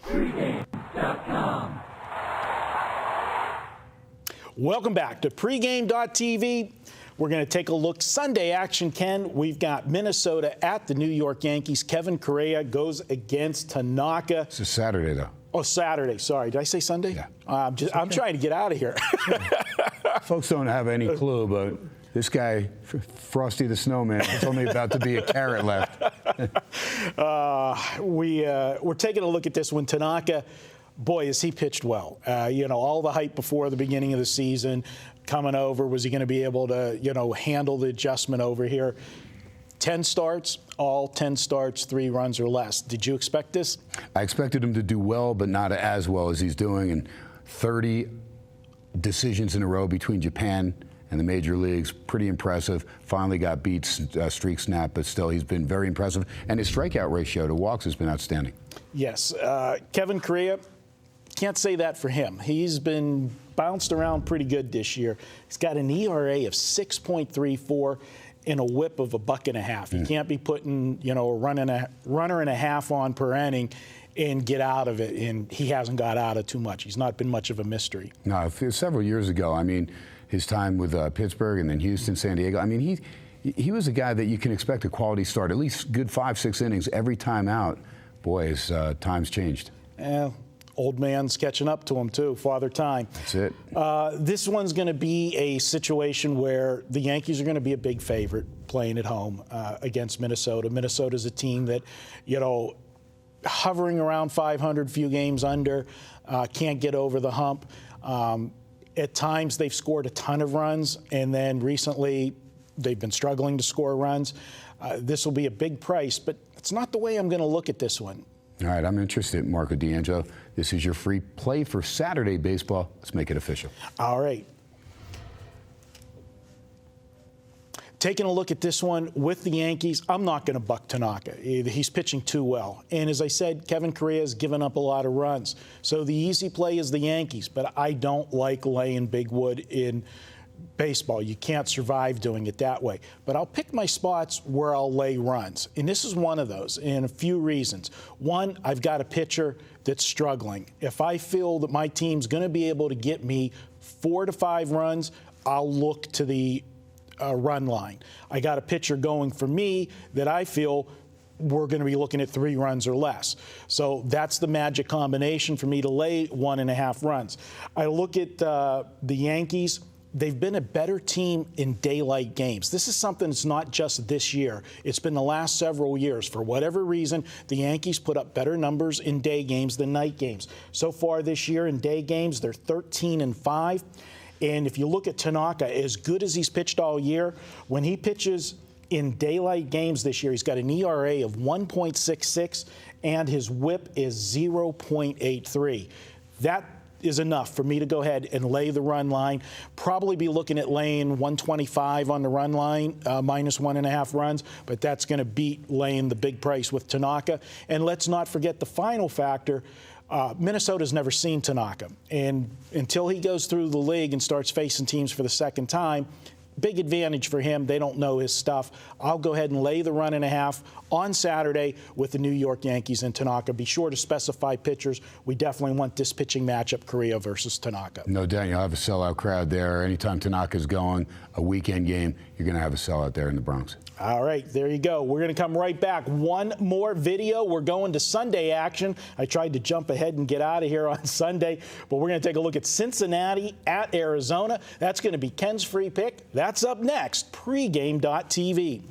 Pregame.com. Welcome back to pregame.tv. We're going to take a look. Sunday action, Ken. We've got Minnesota at the New York Yankees. Kevin Correa goes against Tanaka. It's a Saturday, though. Oh, Saturday. Sorry. Did I say Sunday? Yeah. I'm trying to get out of here. Folks don't have any clue, but this guy, Frosty the Snowman, is only about to be a carrot left. We're taking a look at this one. Tanaka, boy, has he pitched well. All the hype before the beginning of the season coming over. Was he going to be able to, handle the adjustment over here? 10 starts, all 10 starts, 3 runs or less. Did you expect this? I expected him to do well, but not as well as he's doing. And 30 decisions in a row between Japan and the major leagues, pretty impressive. Finally got beat, streak snap, but still he's been very impressive. And his strikeout ratio to walks has been outstanding. Yes. Kevin Correa, can't say that for him. He's been bounced around pretty good this year. He's got an ERA of 6.34 and a whip of $1.50. You can't be putting, a runner and a half on per inning and get out of it, and he hasn't got out of too much. He's not been much of a mystery. No, several years ago, his time with Pittsburgh and then Houston, San Diego, he was a guy that you can expect a quality start, at least good 5-6 innings every time out. Boy, his time's changed. Old man's catching up to him, too. Father Time. That's it. This one's going to be a situation where the Yankees are going to be a big favorite playing at home against Minnesota. Minnesota's a team that, hovering around 500, few games under, can't get over the hump. At times, they've scored a ton of runs, and then recently they've been struggling to score runs. This will be a big price, but it's not the way I'm going to look at this one. All right, I'm interested, Marco D'Angelo. This is your free play for Saturday baseball. Let's make it official. All right. Taking a look at this one with the Yankees, I'm not going to buck Tanaka. He's pitching too well. And as I said, Kevin Correa has given up a lot of runs. So the easy play is the Yankees, but I don't like laying big wood in baseball. You can't survive doing it that way. But I'll pick my spots where I'll lay runs. And this is one of those, and a few reasons. One, I've got a pitcher that's struggling. If I feel that my team's going to be able to get me 4 to 5 runs, I'll look to the run line. I got a pitcher going for me that I feel we're going to be looking at 3 runs or less. So that's the magic combination for me to lay 1.5 runs. I look at the Yankees. They've been a better team in daylight games. This is something that's not just this year. It's been the last several years. For whatever reason, the Yankees put up better numbers in day games than night games. So far this year in day games, they're 13-5. And if you look at Tanaka, as good as he's pitched all year, when he pitches in daylight games this year, he's got an ERA of 1.66, and his whip is 0.83. That is enough for me to go ahead and lay the run line. Probably be looking at laying 125 on the run line, minus 1.5 runs, but that's going to beat laying the big price with Tanaka. And let's not forget the final factor. Minnesota's never seen Tanaka, and until he goes through the league and starts facing teams for the second time, big advantage for him. They don't know his stuff. I'll go ahead and lay the 1.5 on Saturday with the New York Yankees and Tanaka. Be sure to specify pitchers. We definitely want this pitching matchup, Correa versus Tanaka. No doubt you'll have a sellout crowd there. Anytime Tanaka's going, a weekend game, you're going to have a sellout there in the Bronx. All right, there you go. We're going to come right back. One more video. We're going to Sunday action. I tried to jump ahead and get out of here on Sunday, but we're going to take a look at Cincinnati at Arizona. That's going to be Ken's free pick. That's up next. Pregame.tv.